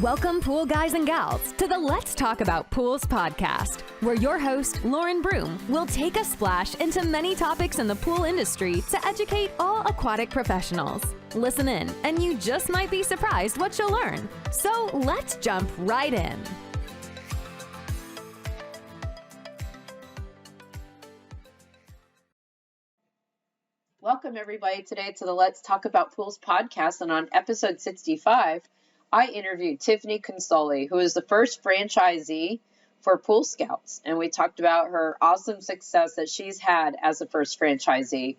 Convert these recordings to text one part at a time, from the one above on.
Welcome, pool guys and gals, to the Let's Talk About Pools podcast, where your host, Lauren Broom, will take a splash into many topics in the pool industry to educate all aquatic professionals. Listen in, and you just might be surprised what you'll learn. So let's jump right in. Welcome, everybody, today to the Let's Talk About Pools podcast. And on episode 65, I interviewed Tiffiny Consoli, who is the first franchisee for Pool Scouts. And we talked about her awesome success that she's had as the first franchisee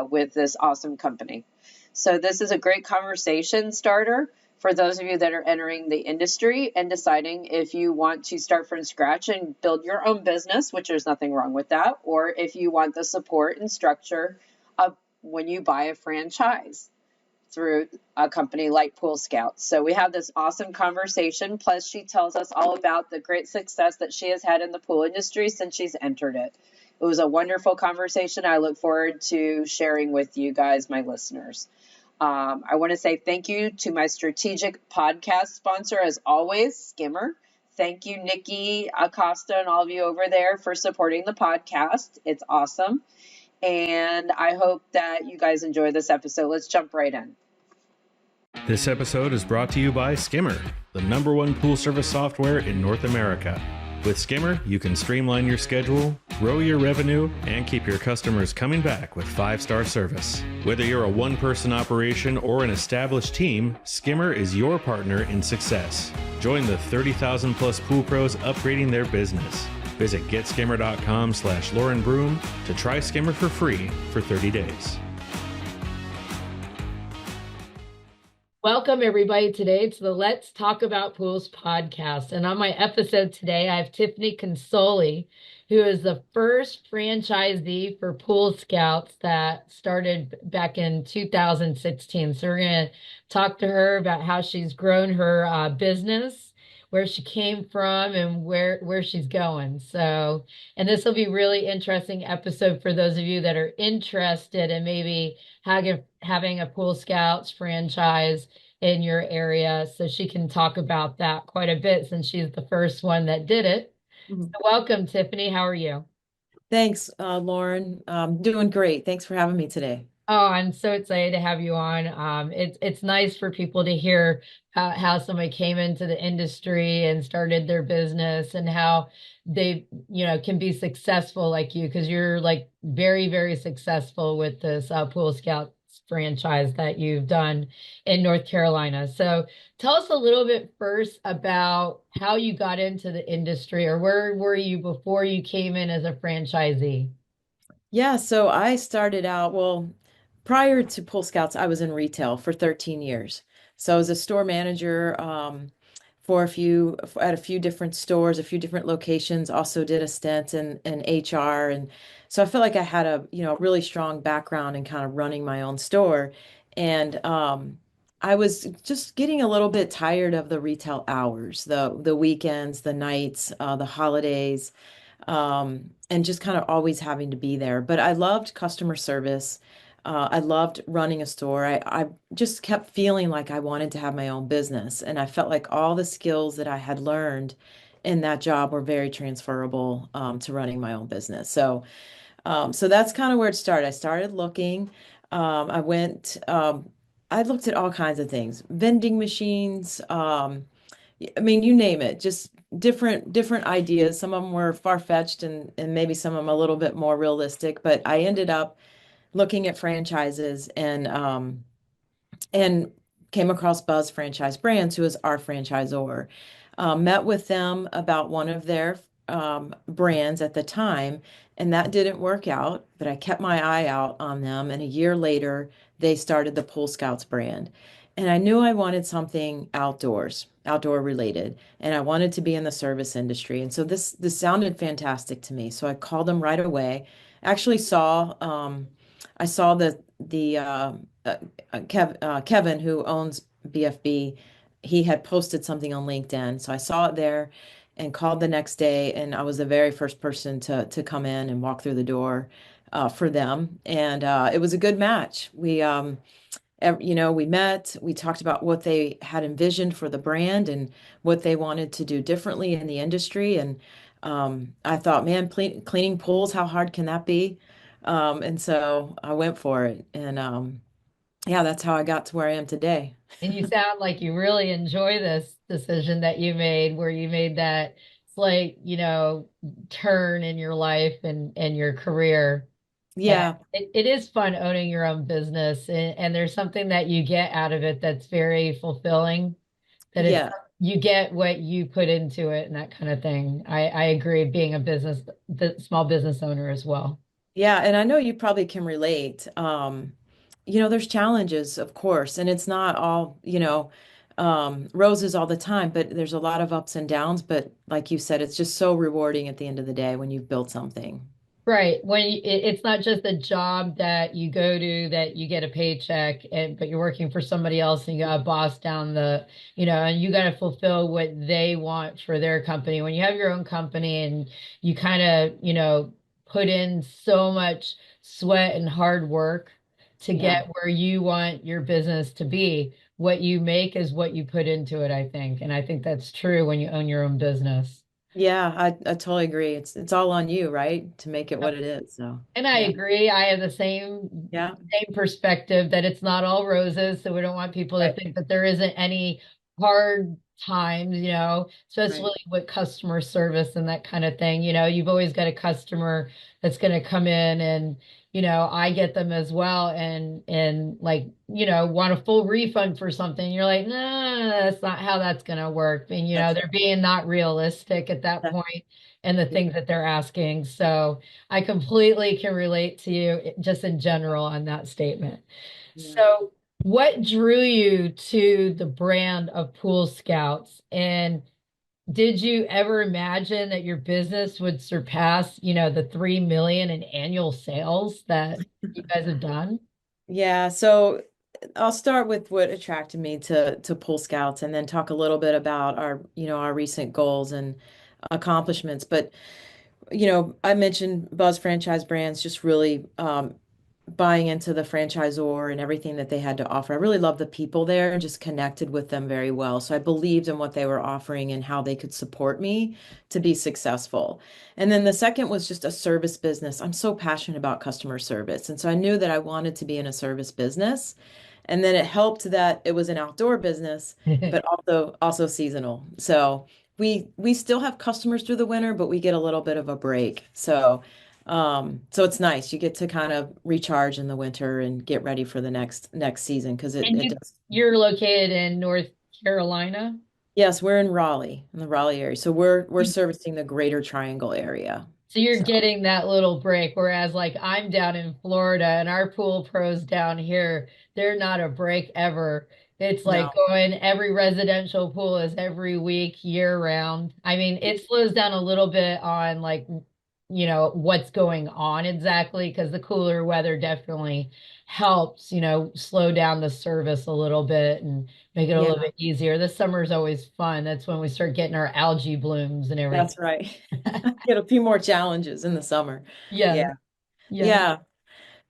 with this awesome company. So this is a great conversation starter for those of you that are entering the industry and deciding if you want to start from scratch and build your own business, which there's nothing wrong with that, or if you want the support and structure of when you buy a franchise through a company like Pool Scouts. So we have this awesome conversation. Plus, she tells us all about the great success that she has had in the pool industry since she's entered it. It was a wonderful conversation. I look forward to sharing with you guys, my listeners. I want to say thank you to my strategic podcast sponsor, as always, Skimmer. Thank you, Nikki Acosta, and all of you over there for supporting the podcast. It's awesome. And I hope that you guys enjoy this episode. Let's jump right in. This episode is brought to you by Skimmer, the #1 pool service software in North America. With Skimmer, you can streamline your schedule, grow your revenue, and keep your customers coming back with 5-star service. Whether you're a one-person operation or an established team, Skimmer is your partner in success. Join the 30,000 plus pool pros upgrading their business. Visit getskimmer.com/Lauren Broom to try Skimmer for free for 30 days. Welcome, everybody, today to the Let's Talk About Pools podcast. And on my episode today, I have Tiffiny Consoli, who is the first franchisee for Pool Scouts that started back in 2016. So we're going to talk to her about how she's grown her business, where she came from, and where she's going. So, and this will be really interesting episode for those of you that are interested in maybe having a Pool Scouts franchise in your area. So she can talk about that quite a bit since she's the first one that did it. Mm-hmm. So welcome, Tiffiny. How are you? Thanks, Lauren. Doing great. Thanks for having me today. Oh, I'm so excited to have you on. It's nice for people to hear how somebody came into the industry and started their business and how they, can be successful like you, because you're like very, very successful with this Pool Scouts franchise that you've done in North Carolina. So tell us a little bit first about how you got into the industry, or where were you before you came in as a franchisee? Yeah, so I started out, prior to Pool Scouts, I was in retail for 13 years. So I was a store manager at a few different stores, a few different locations, also did a stint in HR. And so I felt like I had a really strong background in kind of running my own store. And I was just getting a little bit tired of the retail hours, the weekends, the nights, the holidays, and just kind of always having to be there. But I loved customer service. I loved running a store. I just kept feeling like I wanted to have my own business. And I felt like all the skills that I had learned in that job were very transferable to running my own business. So that's kind of where it started. I started looking. I looked at all kinds of things, vending machines. You name it, just different ideas. Some of them were far-fetched and maybe some of them a little bit more realistic, but I ended up looking at franchises and came across Buzz Franchise Brands, who is our franchisor. Met with them about one of their brands at the time, and that didn't work out, but I kept my eye out on them. And a year later, they started the Pool Scouts brand. And I knew I wanted something outdoor related, and I wanted to be in the service industry. And so this sounded fantastic to me. So I called them right away. Actually I saw Kevin, who owns BFB, he had posted something on LinkedIn. So I saw it there and called the next day. And I was the very first person to come in and walk through the door for them. And it was a good match. We met, we talked about what they had envisioned for the brand and what they wanted to do differently in the industry. And I thought, man, cleaning pools, how hard can that be? And so I went for it. And yeah, that's how I got to where I am today. And you sound like you really enjoy this decision that you made, where you made that slight, turn in your life and your career. And Yeah, it is fun owning your own business, and there's something that you get out of it that's very fulfilling, that it's yeah. you get what you put into it and that kind of thing. I agree, being a small business owner as well. Yeah, and I know you probably can relate. There's challenges, of course, and it's not all, roses all the time, but there's a lot of ups and downs. But like you said, it's just so rewarding at the end of the day when you've built something. Right. It's not just a job that you go to that you get a paycheck, but you're working for somebody else and you got a boss down and you got to fulfill what they want for their company. When you have your own company and you kind of, put in so much sweat and hard work to Yeah. get where you want your business to be, what you make is what you put into it, I think. And I think that's true when you own your own business. Yeah, I totally agree. It's all on you, right? To make it what it is. So, And I yeah. agree. I have the same Yeah. same perspective that it's not all roses. So we don't want people to Right. think that there isn't any hard times, Right. especially with customer service and that kind of thing. You've always got a customer that's going to come in and, I get them as well and like, want a full refund for something. You're like, no, that's not how that's going to work. And, That's they're being not realistic at that that. point and the Yeah. things that they're asking. So, I completely can relate to you just in general on that statement. Yeah. So, what drew you to the brand of Pool Scouts? And did you ever imagine that your business would surpass, the 3 million in annual sales that you guys have done? Yeah, so I'll start with what attracted me to Pool Scouts and then talk a little bit about our recent goals and accomplishments. But I mentioned Buzz Franchise Brands just really buying into the franchisor and everything that they had to offer. I really loved the people there and just connected with them very well. So I believed in what they were offering and how they could support me to be successful. And then the second was just a service business. I'm so passionate about customer service. And so I knew that I wanted to be in a service business. And then it helped that it was an outdoor business, but also seasonal. So we still have customers through the winter, but we get a little bit of a break. So it's nice. You get to kind of recharge in the winter and get ready for the next season because it, And it does. you're located in North Carolina. Yes, we're in Raleigh, in the Raleigh area. So we're servicing the Greater Triangle area. So you're So getting that little break, whereas like I'm down in Florida and our pool pros down here, they're not a break ever. It's like no. going every residential pool is every week, year round. I mean, it slows down a little bit on like, what's going on exactly, because the cooler weather definitely helps, slow down the service a little bit and make it a Yeah, little bit easier. The summer's always fun. That's when we start getting our algae blooms and everything. that's right. Get a few more challenges in the summer. Yes, Yeah. yes. Yeah.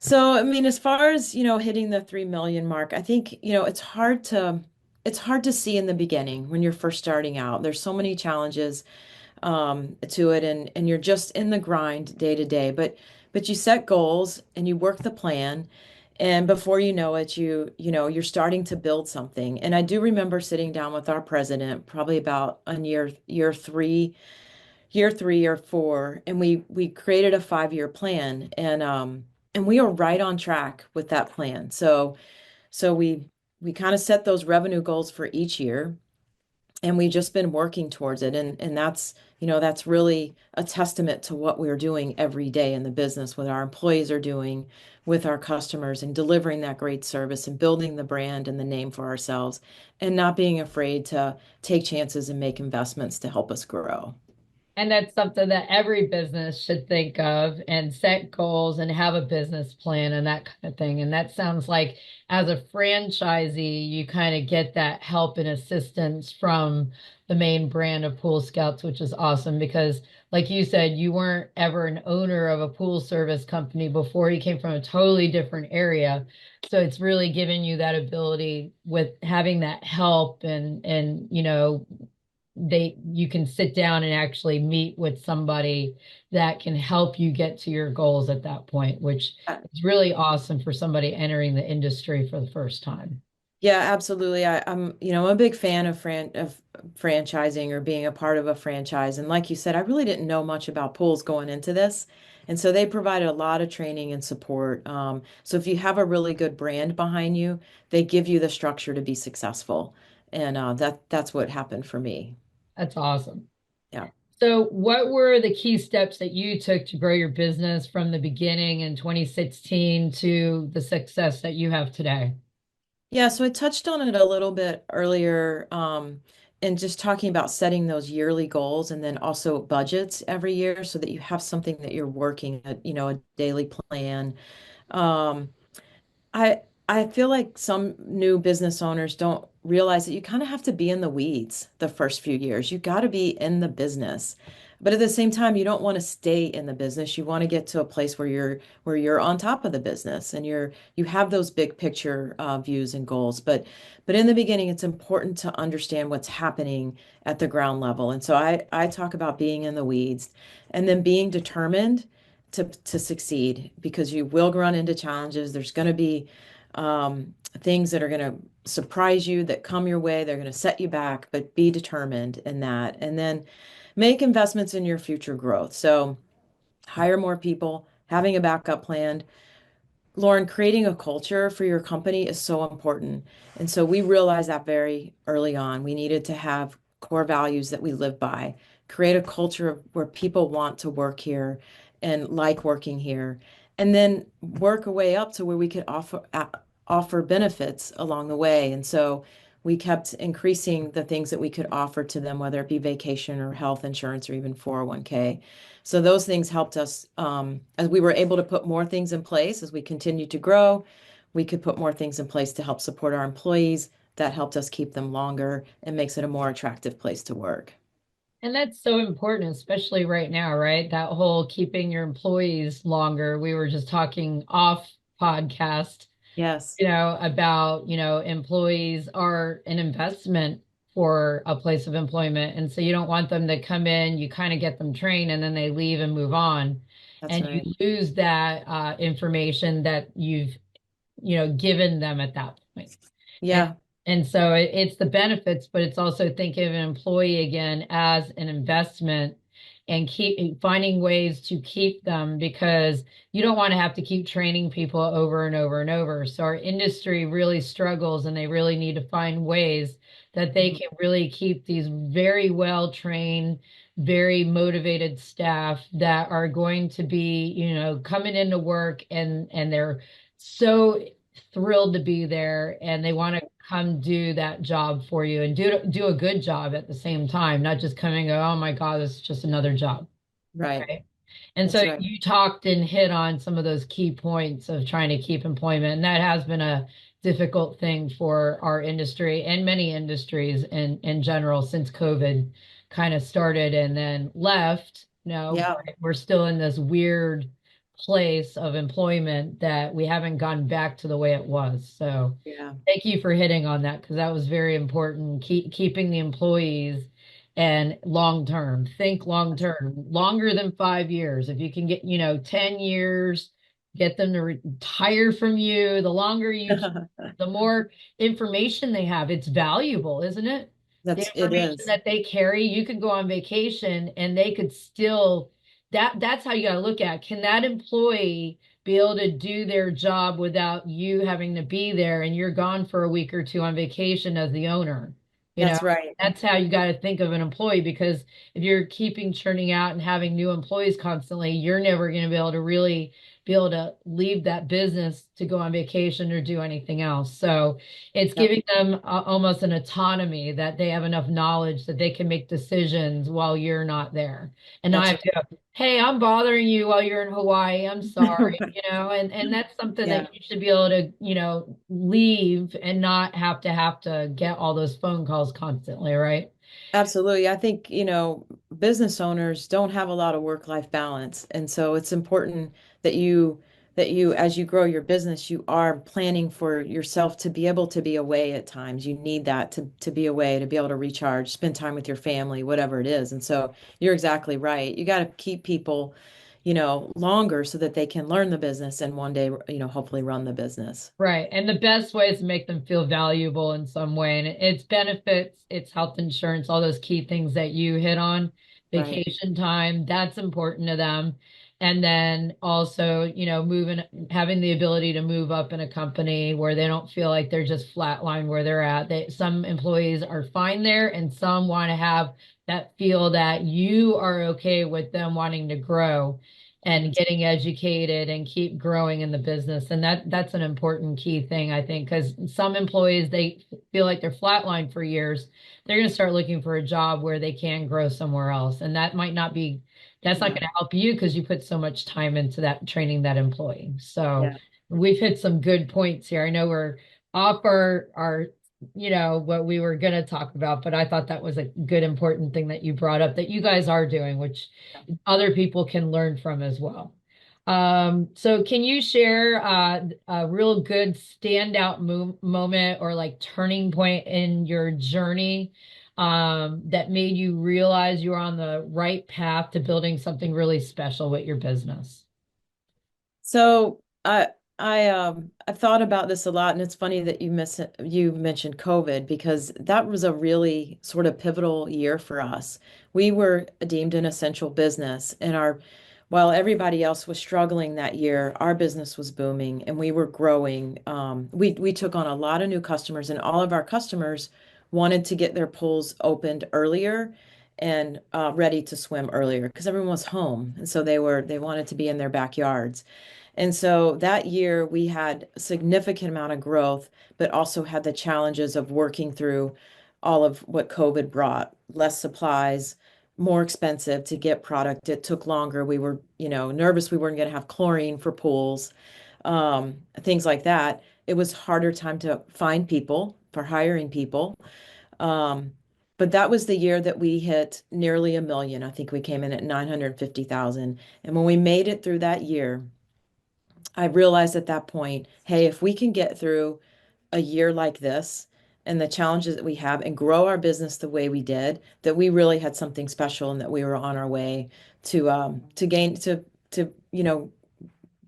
So, I mean, as far as, hitting the 3 million mark, I think, it's hard to see in the beginning when you're first starting out. There's so many challenges to it and you're just in the grind day to day. But you set goals and you work the plan. And before you know it, you're starting to build something. And I do remember sitting down with our president probably about on year three or four, and we created a 5-year plan, and we are right on track with that plan. So we kind of set those revenue goals for each year, and we've just been working towards it, and that's really a testament to what we're doing every day in the business, what our employees are doing with our customers and delivering that great service and building the brand and the name for ourselves and not being afraid to take chances and make investments to help us grow. And that's something that every business should think of and set goals and have a business plan and that kind of thing. And that sounds like as a franchisee, you kind of get that help and assistance from the main brand of Pool Scouts, which is awesome because, like you said, you weren't ever an owner of a pool service company before. You came from a totally different area. So it's really given you that ability with having that help and you can sit down and actually meet with somebody that can help you get to your goals at that point, which Uh, is really awesome for somebody entering the industry for the first time. Yeah, absolutely. I'm a big fan of franchising or being a part of a franchise. And like you said, I really didn't know much about pools going into this. And so they provided a lot of training and support. So if you have a really good brand behind you, they give you the structure to be successful. And that's what happened for me. That's awesome. Yeah. So what were the key steps that you took to grow your business from the beginning in 2016 to the success that you have today? Yeah, so I touched on it a little bit earlier, and just talking about setting those yearly goals and then also budgets every year so that you have something that you're working at, a daily plan. Um, I feel like some new business owners don't realize that you kind of have to be in the weeds the first few years. You got to be in the business. But at the same time, you don't want to stay in the business. You want to get to a place where you're on top of the business and you have those big picture views and goals. But in the beginning, it's important to understand what's happening at the ground level. And so I talk about being in the weeds and then being determined to succeed because you will run into challenges. There's going to be things that are going to surprise you that come your way. They're going to set you back, but be determined in that. And then make investments in your future growth. So hire more people, having a backup plan. Lauren, creating a culture for your company is so important. And so we realized that very early on. We needed to have core values that we live by, create a culture where people want to work here and like working here, and then work a way up to where we could offer benefits along the way. And so we kept increasing the things that we could offer to them, whether it be vacation or health insurance or even 401(k). So those things helped us as we were able to put more things in place as we continued to grow. We could put more things in place to help support our employees. That helped us keep them longer and makes it a more attractive place to work. And that's so important, especially right now, right? That whole keeping your employees longer. We were just talking off podcast, Yes, about, employees are an investment for a place of employment. And so you don't want them to come in, you kind of get them trained and then they leave and move on. that's And you right. lose that information that you've, given them at that point. And Yeah, and so it's the benefits, but it's also thinking of an employee again as an investment and keep finding ways to keep them because you don't want to have to keep training people over and over and over. So our industry really struggles and they really need to find ways that they mhm, can really keep these very well trained, very motivated staff that are going to be, coming into work and they're so thrilled to be there and they want to come do that job for you and do a good job at the same time, not just coming and go, oh my God, this is just another job. right. Right. And so That's right. you talked and hit on some of those key points of trying to keep employment. And that has been a difficult thing for our industry and many industries in general since COVID kind of started and then left. No, Yeah, we're still in this weird place of employment that we haven't gone back to the way it was. So yeah. thank you for hitting on that because that was very important. Keeping the employees and long term, think long term, longer than 5 years. If you can get, 10 years, get them to retire from you, the longer you keep, the more information they have. It's valuable, isn't it? The It information is. that they carry, you could go on vacation and they could still that's how you got to look at. Can that employee be able to do their job without you having to be there and you're gone for a week or two on vacation as the owner? You know, That's right. that's how you got to think of an employee because if you're keeping churning out and having new employees constantly, you're never going to be able to really be able to leave that business to go on vacation or do anything else. So it's Yep. giving them almost an autonomy that they have enough knowledge that they can make decisions while you're not there. And not That's have to go, hey, I'm bothering you while you're in Hawaii. I'm sorry, right. and that's something Yeah. that you should be able to, leave and not have to get all those phone calls constantly, right? Absolutely. I think, business owners don't have a lot of work-life balance. And so it's important that you, as you grow your business, you are planning for yourself to be able to be away at times. You need that to be away, to be able to recharge, spend time with your family, whatever it is. And so you're exactly right. You got to keep people, longer so that they can learn the business and one day, hopefully run the business. Right. And the best way is to make them feel valuable in some way. And it's benefits, it's health insurance, all those key things that you hit on, Right. vacation time, that's important to them. And then also, having the ability to move up in a company where they don't feel like they're just flatline where they're at. Some employees are fine there and some want to have that feel that you are okay with them wanting to grow and getting educated and keep growing in the business. And that's an important key thing, I think, because some employees, they feel like they're flatlined for years. They're going to start looking for a job where they can grow somewhere else. And that's not Yeah. going to help you because you put so much time into that training that employee. So Yeah. we've hit some good points here. I know we're off our what we were going to talk about, but I thought that was a good important thing that you brought up that you guys are doing, which other people can learn from as well. So can you share a real good standout moment or like turning point in your journey that made you realize you were on the right path to building something really special with your business? So I thought about this a lot, and it's funny that you mentioned COVID because that was a really sort of pivotal year for us. We were deemed an essential business, and our while everybody else was struggling that year, our business was booming and we were growing. We took on a lot of new customers, and all of our customers wanted to get their pools opened earlier and ready to swim earlier because everyone was home, and so they wanted to be in their backyards. And so that year we had a significant amount of growth, but also had the challenges of working through all of what COVID brought, less supplies, more expensive to get product. It took longer. We were, nervous we weren't going to have chlorine for pools, things like that. It was harder time to find people for hiring people. Um, but that was the year that we hit nearly 1 million. I think we came in at 950,000. And when we made it through that year, I realized at that point, hey, if we can get through a year like this and the challenges that we have and grow our business the way we did, that we really had something special and that we were on our way to gain to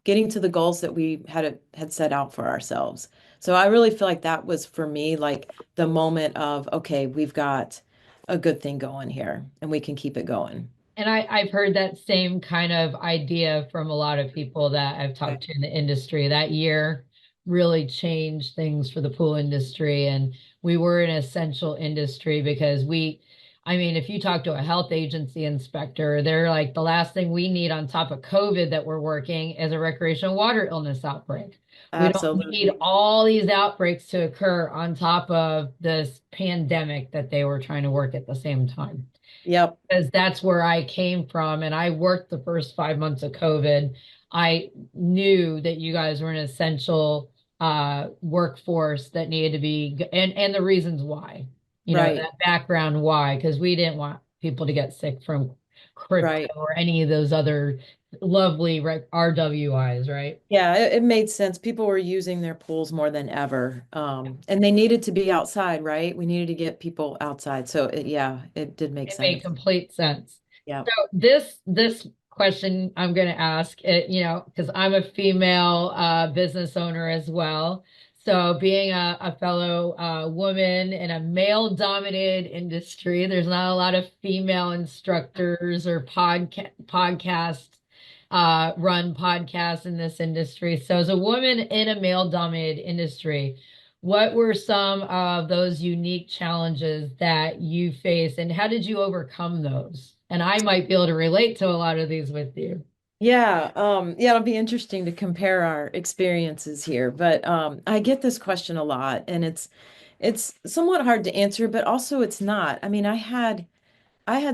getting to the goals that we had set out for ourselves. So I really feel like that was for me like the moment of, okay, we've got a good thing going here and we can keep it going. And I've heard that same kind of idea from a lot of people that I've Okay. talked to in the industry. That year really changed things for the pool industry. And we were an essential industry because I mean, if you talk to a health agency inspector, they're like, the last thing we need on top of COVID that we're working is a recreational water illness outbreak. We don't need Absolutely. all these outbreaks to occur on top of this pandemic that they were trying to work at the same time Yep. because that's where I came from. And I worked the first 5 months of COVID. I knew that you guys were an essential workforce that needed to be, and the reasons why, Right. that background why, because we didn't want people to get sick from crypto Right. or any of those other lovely RWIs, right? Yeah, it made sense. People were using their pools more than ever. And they needed to be outside, right? We needed to get people outside. So yeah, it did make It made sense. complete sense. Yeah. So this question I'm going to ask it, because I'm a female business owner as well. So being a fellow woman in a male-dominated industry, there's not a lot of female instructors or run podcasts in this industry. So as a woman in a male-dominated industry, what were some of those unique challenges that you faced, and how did you overcome those? And I might be able to relate to a lot of these with you. Yeah, it'll be interesting to compare our experiences here, but I get this question a lot and it's somewhat hard to answer, but also it's not. I mean, I had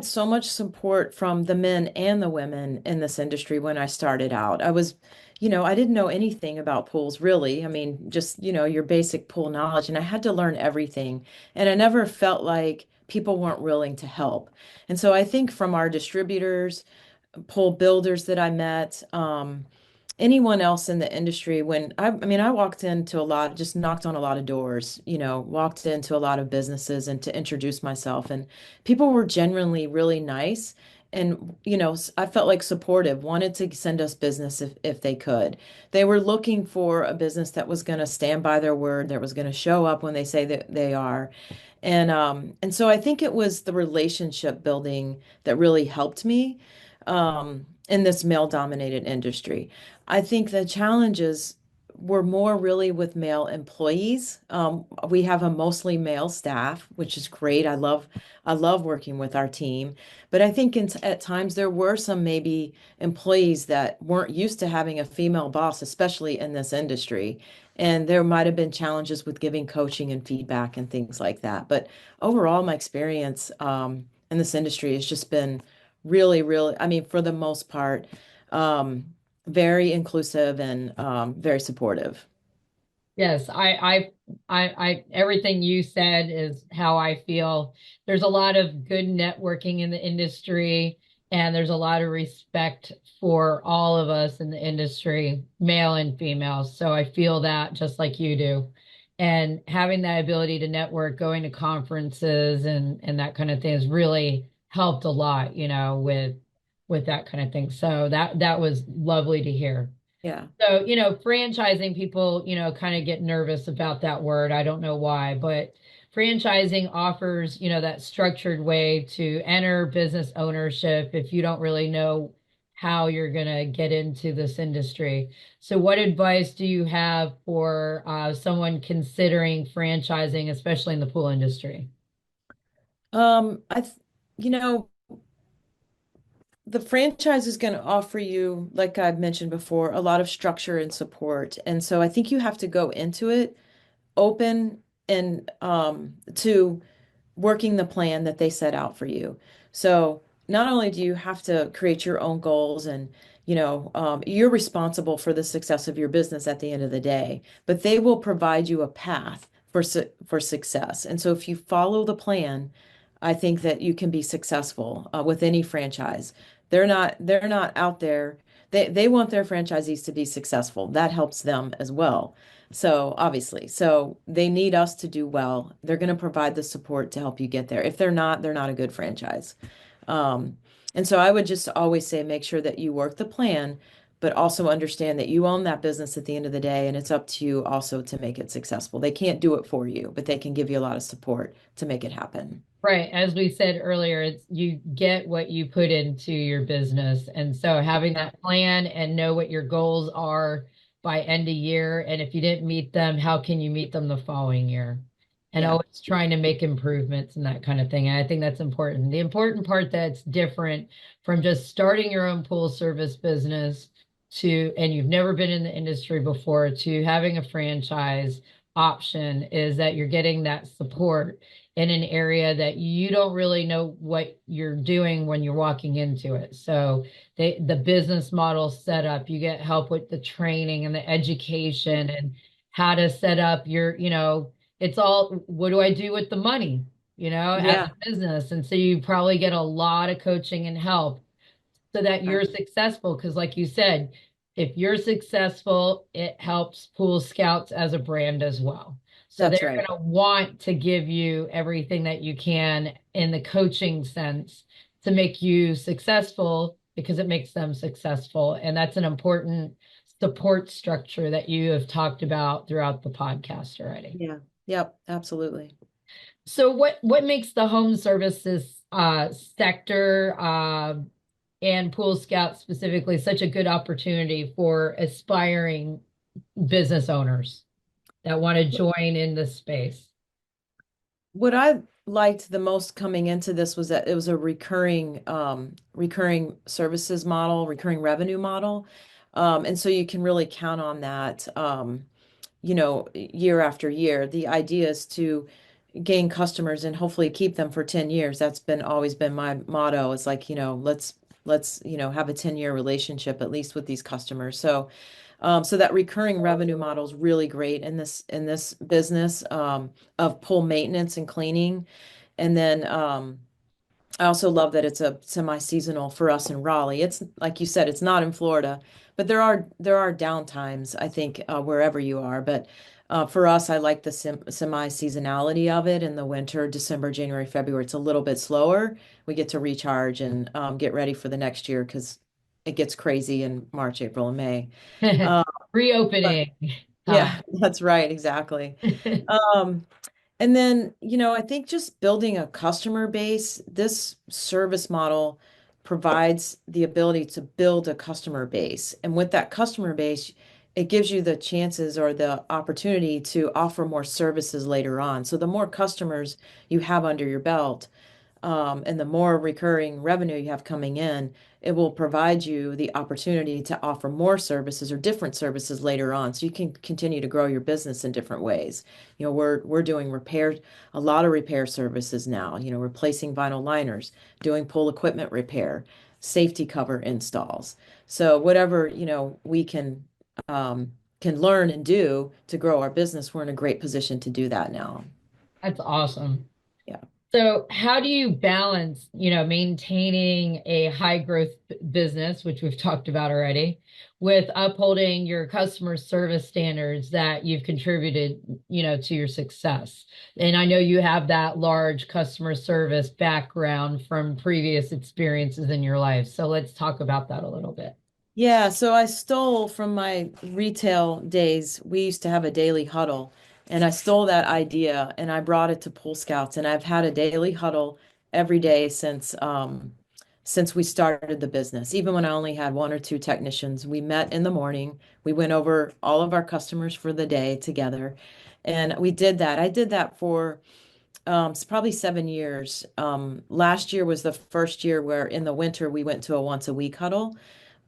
so much support from the men and the women in this industry when I started out. I didn't know anything about pools really. I mean, just, your basic pool knowledge, and I had to learn everything. And I never felt like people weren't willing to help. And so I think from our distributors, pole builders that I met, anyone else in the industry, when I walked into a lot, just knocked on a lot of doors, walked into a lot of businesses and to introduce myself, and people were genuinely really nice. And, I felt like supportive, wanted to send us business if they could. They were looking for a business that was going to stand by their word, that was going to show up when they say that they are. And so I think it was the relationship building that really helped me in this male-dominated industry. I think the challenges were more really with male employees. We have a mostly male staff, which is great. I love working with our team, but I think at times there were some maybe employees that weren't used to having a female boss, especially in this industry. And there might have been challenges with giving coaching and feedback and things like that. But overall, my experience in this industry has just been really, really, I mean, for the most part, um, very inclusive and very supportive. Yes, everything you said is how I feel. There's a lot of good networking in the industry, and there's a lot of respect for all of us in the industry, male and female. So I feel that just like you do. And having that ability to network, going to conferences and that kind of thing has really helped a lot, with that kind of thing. So that was lovely to hear. Yeah. So, franchising people, kind of get nervous about that word. I don't know why, but franchising offers, that structured way to enter business ownership if you don't really know how you're going to get into this industry. So, what advice do you have for someone considering franchising, especially in the pool industry? I, th you know, the franchise is going to offer you, like I've mentioned before, a lot of structure and support. And so I think you have to go into it open and to working the plan that they set out for you. So not only do you have to create your own goals and, you're responsible for the success of your business at the end of the day, but they will provide you a path for success. And so if you follow the plan, I think that you can be successful with any franchise. They're not out there. They want their franchisees to be successful. That helps them as well. So obviously, so they need us to do well. They're going to provide the support to help you get there. If they're not a good franchise. Um, and so I would just always say make sure that you work the plan, but also understand that you own that business at the end of the day, and it's up to you also to make it successful. They can't do it for you, but they can give you a lot of support to make it happen. Right. As we said earlier, you get what you put into your business. And so having that plan and know what your goals are by end of year. And if you didn't meet them, how can you meet them the following year? And Yeah, always trying to make improvements and that kind of thing. And I think that's important. The important part that's different from just starting your own pool service business and you've never been in the industry before, to having a franchise option is that you're getting that support in an area that you don't really know what you're doing when you're walking into it. So the business model set up, you get help with the training and the education and how to set up it's all, what do I do with the money, as yeah, a business? And so you probably get a lot of coaching and help so that you're successful. Because, like you said, if you're successful, it helps Pool Scouts as a brand as well. So that's they're right. going to want to give you everything that you can in the coaching sense to make you successful because it makes them successful. And that's an important support structure that you have talked about throughout the podcast already. Yeah, yep, absolutely. So what makes the home services sector and Pool Scout specifically such a good opportunity for aspiring business owners that want to join in this space? What I liked the most coming into this was that it was a recurring services model, recurring revenue model. And so you can really count on that, year after year. The idea is to gain customers and hopefully keep them for 10 years. That's been always been my motto. It's like, let's have a 10-year relationship at least with these customers. So that recurring revenue model is really great in this business of pool maintenance and cleaning. And then I also love that it's a semi-seasonal for us in Raleigh. It's like you said, it's not in Florida, but there are downtimes, I think, wherever you are. But for us, I like the semi-seasonality of it in the winter, December, January, February. It's a little bit slower. We get to recharge and get ready for the next year because it gets crazy in March, April, and May. Uh, but Reopening time. yeah, that's right, exactly. Um, and then, I think just building a customer base, this service model provides the ability to build a customer base. And with that customer base, it gives you the chances or the opportunity to offer more services later on. So the more customers you have under your belt, and the more recurring revenue you have coming in, it will provide you the opportunity to offer more services or different services later on. So you can continue to grow your business in different ways. We're doing a lot of repair services now, replacing vinyl liners, doing pool equipment repair, safety cover installs. So whatever, we can learn and do to grow our business, we're in a great position to do that now. That's awesome. Yeah. So how do you balance, maintaining a high growth business, which we've talked about already, with upholding your customer service standards that you've contributed, to your success? And I know you have that large customer service background from previous experiences in your life. So let's talk about that a little bit. Yeah, so I stole from my retail days. We used to have a daily huddle, and I stole that idea and I brought it to Pool Scouts, and I've had a daily huddle every day since we started the business. Even when I only had one or two technicians, we met in the morning. We went over all of our customers for the day together, and we did that. I did that for it's probably 7 years. Last year was the first year where in the winter we went to a once a week huddle.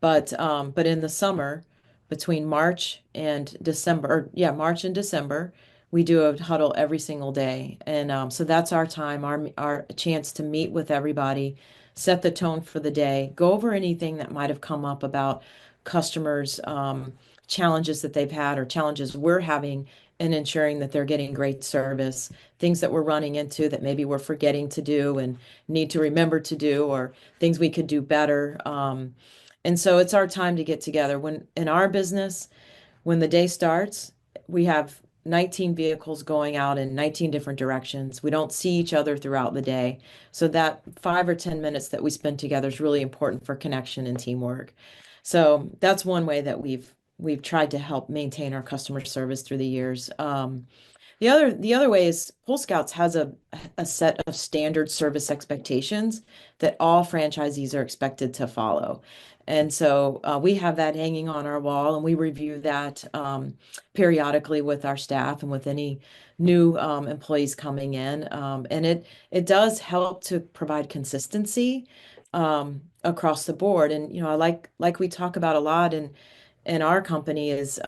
But in the summer, between March and December, or yeah, March and December, we do a huddle every single day. And so that's our time, our chance to meet with everybody, set the tone for the day, go over anything that might have come up about customers, challenges that they've had or challenges we're having in ensuring that they're getting great service, things that we're running into that maybe we're forgetting to do and need to remember to do, or things we could do better. And so it's our time to get together. When in our business, when the day starts, we have 19 vehicles going out in 19 different directions. We don't see each other throughout the day. So that 5 or 10 minutes that we spend together is really important for connection and teamwork. So that's one way that we've tried to help maintain our customer service through the years. The other way is Pool Scouts has a set of standard service expectations that all franchisees are expected to follow. And so we have that hanging on our wall, and we review that periodically with our staff and with any new employees coming in. And it does help to provide consistency across the board. And I like we talk about a lot in our company is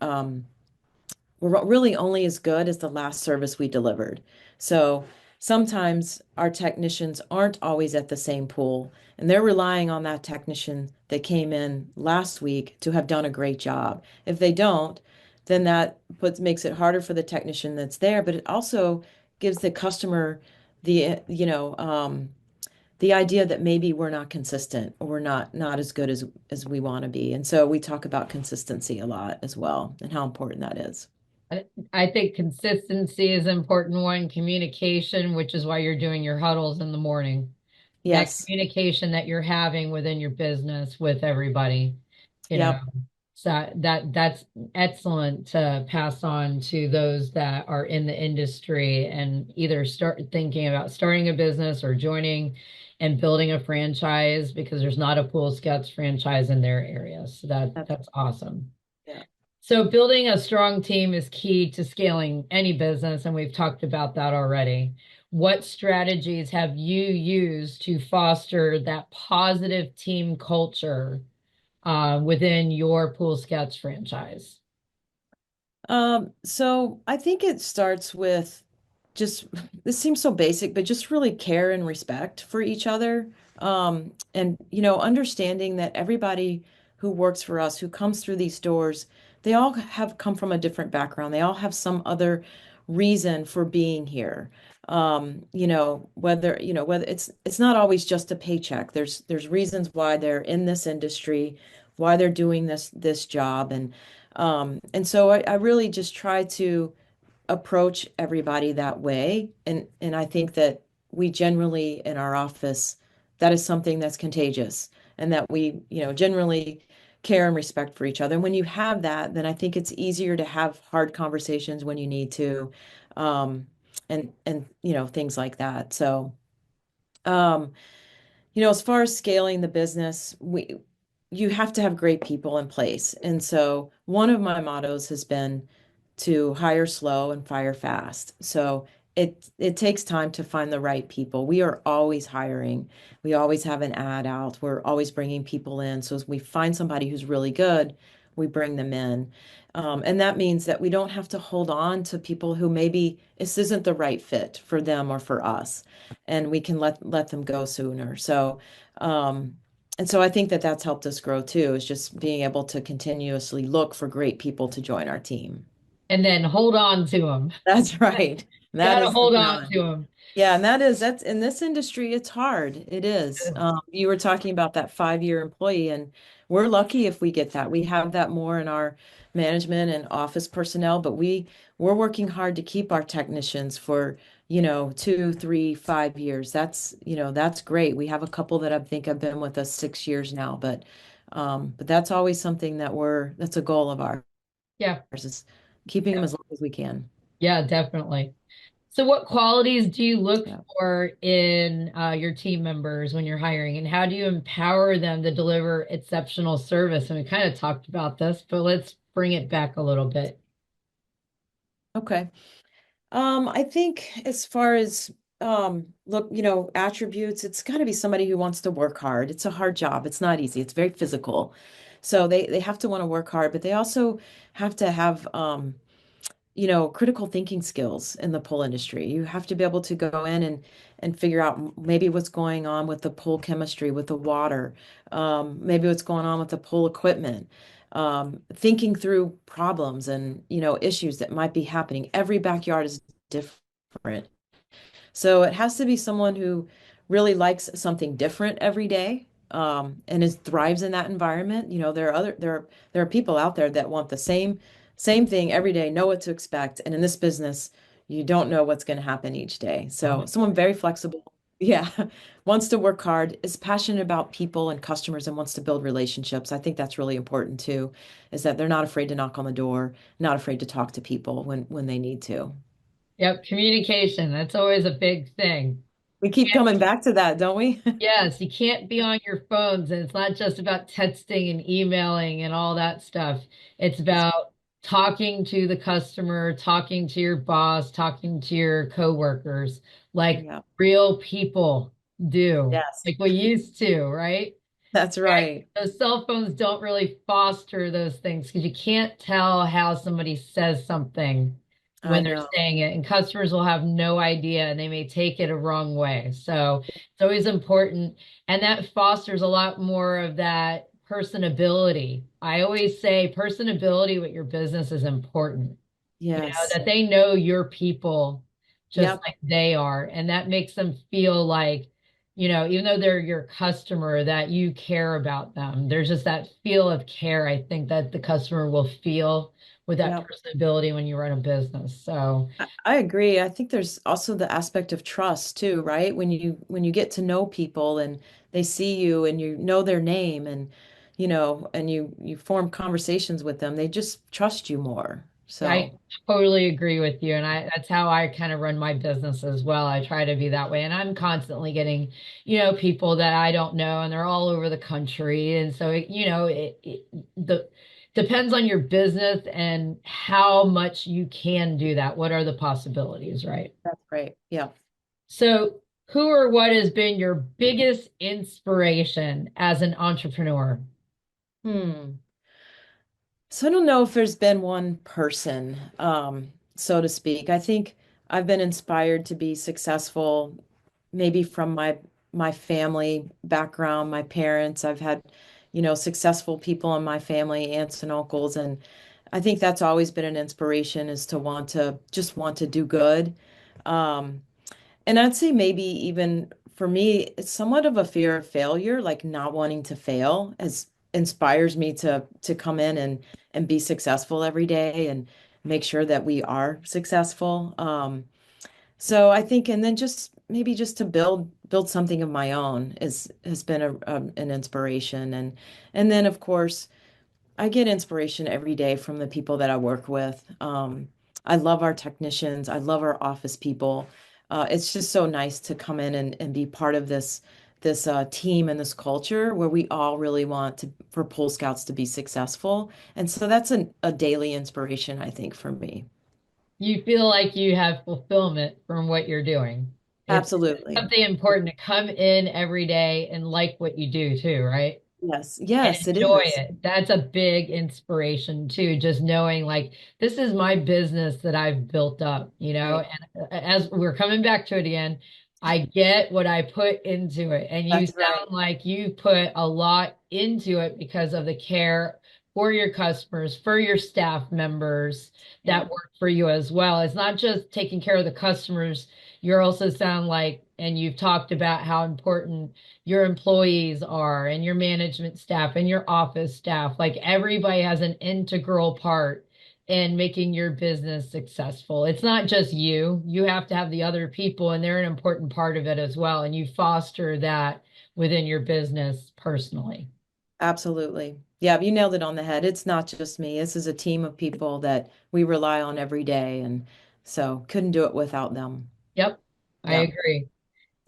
we're really only as good as the last service we delivered. So sometimes our technicians aren't always at the same pool, and they're relying on that technician that came in last week to have done a great job. If they don't, then that makes it harder for the technician that's there, but it also gives the customer the the idea that maybe we're not consistent or we're not as good as we want to be. And so we talk about consistency a lot as well and how important that is. I think consistency is an important one, communication, which is why you're doing your huddles in the morning. That Yes. communication that you're having within your business with everybody, you know. Yep. So that's excellent to pass on to those that are in the industry and either start thinking about starting a business or joining and building a franchise because there's not a Pool Scouts franchise in their area. So that's awesome. Yeah. So building a strong team is key to scaling any business, and we've talked about that already. what strategies have you used to foster that positive team culture within your Pool Scouts franchise? So I think it starts with just, this seems so basic, but just really care and respect for each other. And understanding that everybody who works for us, who comes through these doors, they all have come from a different background. They all have some other reason for being here. Whether it's not always just a paycheck. There's reasons why they're in this industry, why they're doing this job. And so I really just try to approach everybody that way. And I think that we generally in our office, that is something that's contagious and that we, generally care and respect for each other. And when you have that, then I think it's easier to have hard conversations when you need to, um, and things like that. So, um, as far as scaling the business, you have to have great people in place. And so one of my mottos has been to hire slow and fire fast. So it takes time to find the right people. We are always hiring. We always have an ad out. We're always bringing people in. So as we find somebody who's really good, we bring them in. And that means that we don't have to hold on to people who maybe this isn't the right fit for them or for us, and we can let them go sooner. So I think that that's helped us grow too, is just being able to continuously look for great people to join our team. And then hold on to them. That's right. That Gotta is the hold on challenge. to them. Yeah, and that's in this industry, it's hard. It is. You were talking about that 5-year employee, and we're lucky if we get that. We have that more in our management and office personnel, but we're working hard to keep our technicians for, 2, 3, 5 years. That's great. We have a couple that I think have been with us 6 years now, but that's always something that's a goal of ours, Yeah. is keeping them as long as we can. Yeah, definitely. So what qualities do you look Yeah. for in your team members when you're hiring, and how do you empower them to deliver exceptional service? And we kind of talked about this, but let's bring it back a little bit. Okay. I think as far as look, attributes, it's got to be somebody who wants to work hard. It's a hard job. It's not easy. It's very physical. So they have to want to work hard, but they also have to have critical thinking skills in the pool industry. You have to be able to go in and figure out maybe what's going on with the pool chemistry, with the water, maybe what's going on with the pool equipment, thinking through problems and issues that might be happening. Every backyard is different. So it has to be someone who really likes something different every day, and thrives in that environment. There are people out there that want the same thing every day, know what to expect. And in this business, you don't know what's going to happen each day. So someone very flexible, yeah, wants to work hard, is passionate about people and customers, and wants to build relationships. I think that's really important too, is that they're not afraid to knock on the door, not afraid to talk to people when they need to. Yep, communication. That's always a big thing. We keep coming back to that, don't we? Yes, you can't be on your phones, and it's not just about texting and emailing and all that stuff. It's about talking to the customer, talking to your boss, talking to your coworkers, like Yeah. real people do, Yes, like we used to, right? that's right. Those cell phones don't really foster those things because you can't tell how somebody says something I when they're know. saying it, and customers will have no idea and they may take it a wrong way. So it's always important, and that fosters a lot more of that personability. I always say personability with your business is important, Yes. that they know your people just Yep. like they are. And that makes them feel like, even though they're your customer, that you care about them. There's just that feel of care, I think, that the customer will feel with that Yep. personability when you run a business. So, I agree. I think there's also the aspect of trust too, right? When you get to know people and they see you and you know their name, and you form conversations with them, they just trust you more. yeah, I So, totally agree with you. And that's how I kind of run my business as well. I try to be that way. And I'm constantly getting, people that I don't know, and they're all over the country. And so, the depends on your business and how much you can do that. What are the possibilities, right? that's great. Yeah. So, who or what has been your biggest inspiration as an entrepreneur? Hmm. So I don't know if there's been one person, so to speak. I think I've been inspired to be successful, maybe from my family background, my parents. I've had, successful people in my family, aunts and uncles, and I think that's always been an inspiration is to want to do good. Um, and I'd say maybe even for me, it's somewhat of a fear of failure, like not wanting to fail, as inspires me to come in and be successful every day and make sure that we are successful. So I think, and then just maybe just to build something of my own is has been an inspiration, and then of course. I get inspiration every day from the people that I work with. I love our technicians. I love our office people. It's just so nice to come in and be part of this team and this culture where we all really want for Pool Scouts to be successful. And so that's a daily inspiration, I think, for me. You feel like you have fulfillment from what you're doing. It's Absolutely. something important to come in every day and like what you do too, right? Yes. And Yes, it enjoy is. it. That's a big inspiration too, just knowing like this is my business that I've built up, Right. and as we're coming back to it again, I get what I put into it. And you That's right. sound like you put a lot into it because of the care for your customers, for your staff members Yeah. that work for you as well. It's not just taking care of the customers. You're also sound like, and you've talked about how important your employees are and your management staff and your office staff. Like everybody has an integral part in making your business successful. It's not just you. You have to have the other people, and they're an important part of it as well. And you foster that within your business personally. Absolutely. Yeah, you nailed it on the head. It's not just me. This is a team of people that we rely on every day. And so couldn't do it without them. Yep, I Yeah. agree.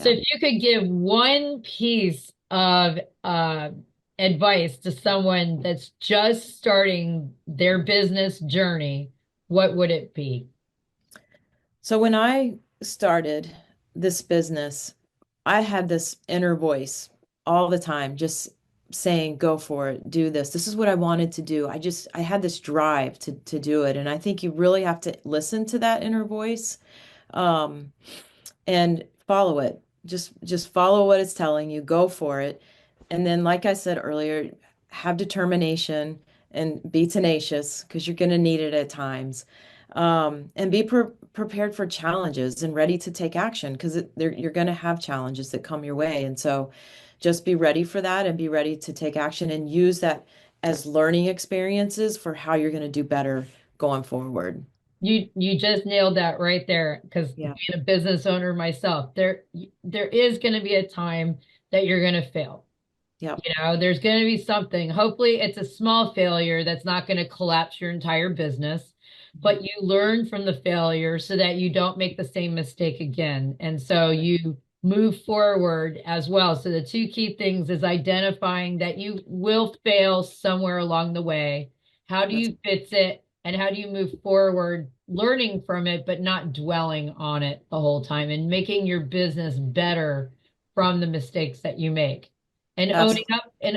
So Yeah. if you could give one piece of advice to someone that's just starting their business journey, what would it be? So when I started this business, I had this inner voice all the time, just saying, go for it, do this. This is what I wanted to do. I had this drive to do it. And I think you really have to listen to that inner voice. Um, and follow it. Just follow what it's telling you, go for it. And then like I said earlier, have determination and be tenacious because you're going to need it at times. And be prepared for challenges and ready to take action because you're going to have challenges that come your way. And so just be ready for that and be ready to take action and use that as learning experiences for how you're going to do better going forward. You just nailed that right there because Yeah. being a business owner myself, there is going to be a time that you're going to fail. Yep. There's going to be something. Hopefully, it's a small failure that's not going to collapse your entire business, but you learn from the failure so that you don't make the same mistake again. And so you move forward as well. So the two key things is identifying that you will fail somewhere along the way. How do That's you fix it? And how do you move forward, learning from it, but not dwelling on it the whole time and making your business better from the mistakes that you make? And absolutely.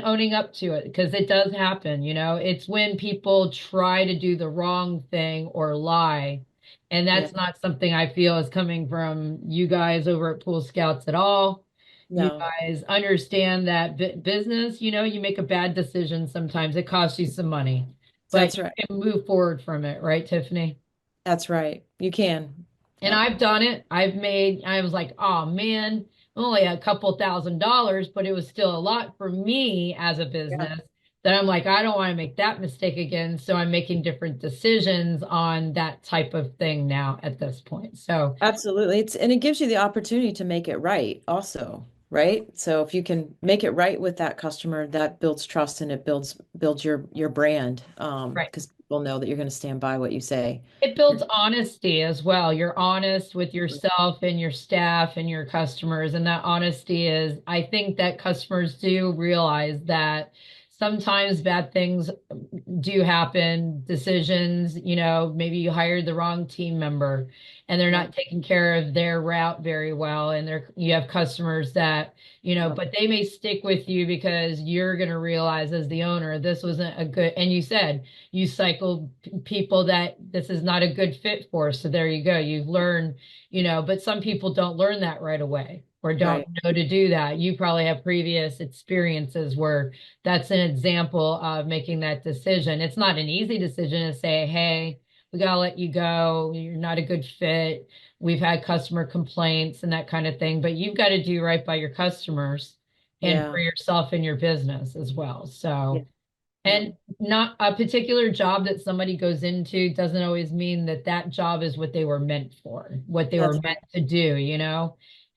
owning up to it because it does happen, it's when people try to do the wrong thing or lie, and Yeah. that's not something I feel is coming from you guys over at Pool Scouts at all. You No. guys understand that business, you make a bad decision sometimes, it costs you some money, but That's you right. can move forward from it, right, Tiffany? That's right. You can. And Yep. I've done it. I was like, oh man, only a couple $1,000s, but it was still a lot for me as a Yeah. business that I'm like, I don't want to make that mistake again. So I'm making different decisions on that type of thing now at this point. So Absolutely. And it gives you the opportunity to make it right also, right? So if you can make it right with that customer, that builds trust and it builds your brand. right. Because people know that you're going to stand by what you say. It builds honesty as well. You're honest with yourself and your staff and your customers. And that honesty is, I think that customers do realize that sometimes bad things do happen, decisions, maybe you hired the wrong team member and they're Right. not taking care of their route very well. And you have customers that, Yeah. but they may stick with you because you're going to realize as the owner, this wasn't a good, and you said you cycled people that this is not a good fit for. So there you go. You've learned, but some people don't learn that right away or don't Right. know to do that. You probably have previous experiences where that's an example of making that decision. It's not an easy decision to say, hey, we got to let you go. You're not a good fit. We've had customer complaints and that kind of thing, but you've got to do right by your customers and for Yeah. yourself and your business as well. Yeah. So, Yeah. and not a particular job that somebody goes into doesn't always mean that that job is what they were meant for, what they were That's right. meant to do.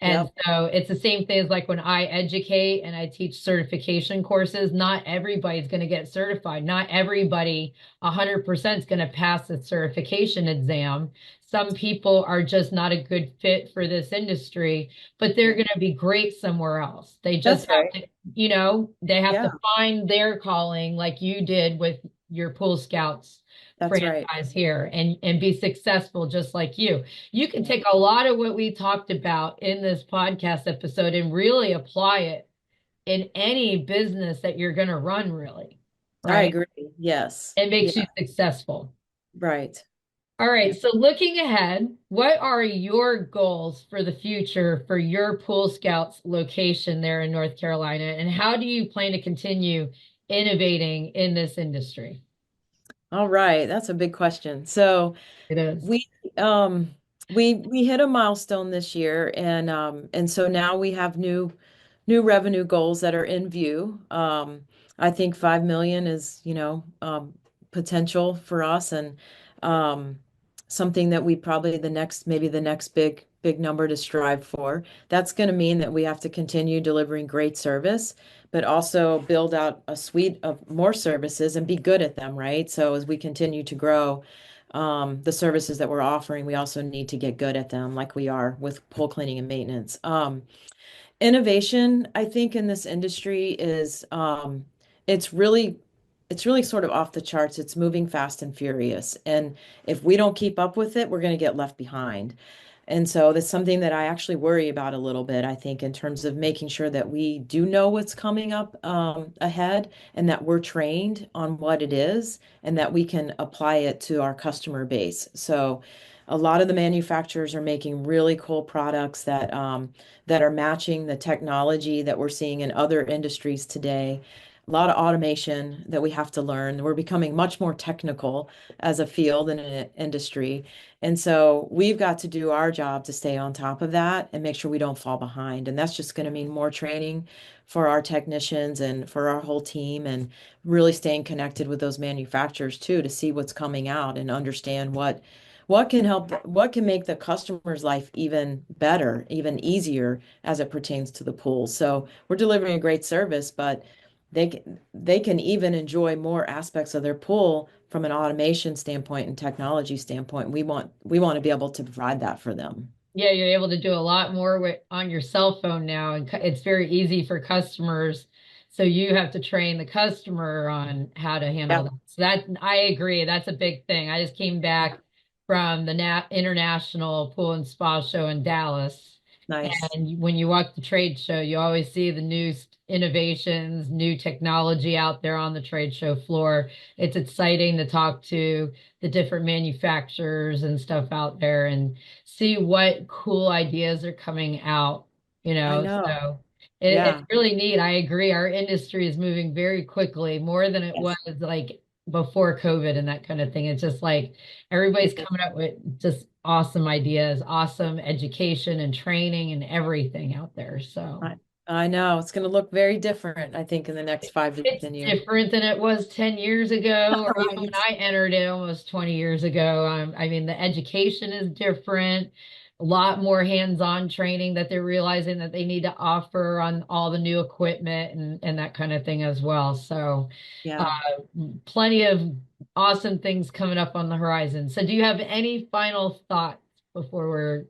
And Yep. so it's the same thing as like when I educate and I teach certification courses, not everybody's going to get certified. Not everybody 100% is going to pass the certification exam. Some people are just not a good fit for this industry, but they're Yeah. going to be great somewhere else. They just That's have right. to they have to Yeah. find their calling like you did with your Pool Scouts That's right. franchise here and be successful just like you. You can take a lot of what we talked about in this podcast episode and really apply it in any business that you're going to run, really, I right? agree. Yes. It makes you Yeah. successful. Right. All Yeah. right, so looking ahead, what are your goals for the future for your Pool Scouts location there in North Carolina, and how do you plan to continue innovating in this industry? All right. That's a big question. So It is. we um we hit a milestone this year, and so now we have new revenue goals that are in view. I think 5 million is, potential for us, and um, something that we probably maybe the next big number to strive for. That's going to mean that we have to continue delivering great service, but also build out a suite of more services and be good at them, right? So as we continue to grow, the services that we're offering, we also need to get good at them like we are with pool cleaning and maintenance. Innovation, I think, in this industry is it's really it's really sort of off the charts. It's moving fast and furious. And if we don't keep up with it, we're going to get left behind. And so that's something that I actually worry about a little bit, I think, in terms of making sure that we do know what's coming up ahead and that we're trained on what it is and that we can apply it to our customer base. So a lot of the manufacturers are making really cool products that are matching the technology that we're seeing in other industries today. A lot of automation that we have to learn. We're becoming much more technical as a field and an industry. And so we've got to do our job to stay on top of that and make sure we don't fall behind. And that's just going to mean more training for our technicians and for our whole team, and really staying connected with those manufacturers too to see what's coming out and understand what can make the customer's life even better, even easier as it pertains to the pool. So we're delivering a great service, but they can even enjoy more aspects of their pool from an automation standpoint and technology standpoint. We want to be able to provide that for them. Yeah, you're able to do a lot more on your cell phone now, and it's very easy for customers. So you have to train the customer on how to handle Yeah, that. So that I agree, that's a big thing. I just came back from the International Pool and Spa Show in Dallas, nice. and when you walk the trade show, you always see the new innovations, new technology out there on the trade show floor. It's exciting to talk to the different manufacturers and stuff out there and see what cool ideas are coming out, I know. So it's Yeah. really neat. I agree. Our industry is moving very quickly, more than it was Yes. like before COVID and that kind of thing. It's just like everybody's It is. coming up with just awesome ideas, awesome education and training and everything out there. So I, I know. It's going to look very different, I think, in the next 5 to it's 10 years. different than it was 10 years ago, or even when Right. I entered it almost 20 years ago. I mean, the education is different, a lot more hands-on training that they're realizing that they need to offer on all the new equipment and that kind of thing as well. So, uh, Yeah. plenty of awesome things coming up on the horizon. So, do you have any final thoughts before we're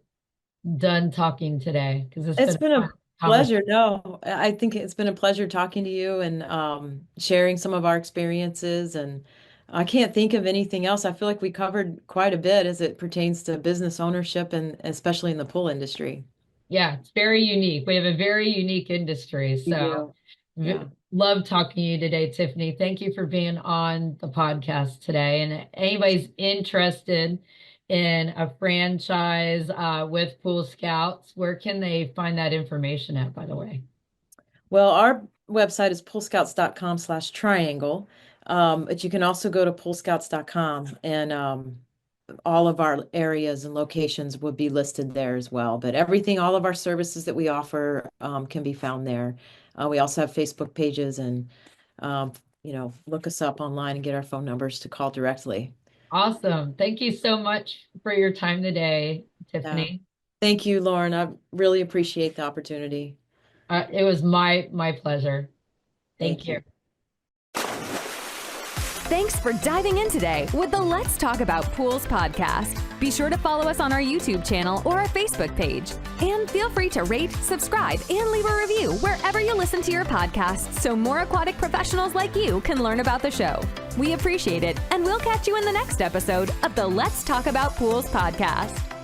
done talking today? Because it's It's been been a fun. Pleasure. No, I think it's been a pleasure talking to you and sharing some of our experiences. And I can't think of anything else. I feel like we covered quite a bit as it pertains to business ownership and especially in the pool industry. Yeah, it's very unique. We have a very unique industry. We So do. Yeah. love talking to you today, Tiffany. Thank you for being on the podcast today. And if anybody's interested in a franchise with Pool Scouts, where can they find that information at, by the way? Well, our website is poolscouts.com/triangle. But you can also go to poolscouts.com and all of our areas and locations would be listed there as well. But everything, all of our services that we offer can be found there. We also have Facebook pages and, look us up online and get our phone numbers to call directly. Awesome. Thank you so much for your time today, Yeah. Tiffany. Thank you, Lauren. I really appreciate the opportunity. It was my pleasure. Thank you. Thanks for diving in today with the Let's Talk About Pools podcast. Be sure to follow us on our YouTube channel or our Facebook page. And feel free to rate, subscribe, and leave a review wherever you listen to your podcasts so more aquatic professionals like you can learn about the show. We appreciate it, and we'll catch you in the next episode of the Let's Talk About Pools podcast.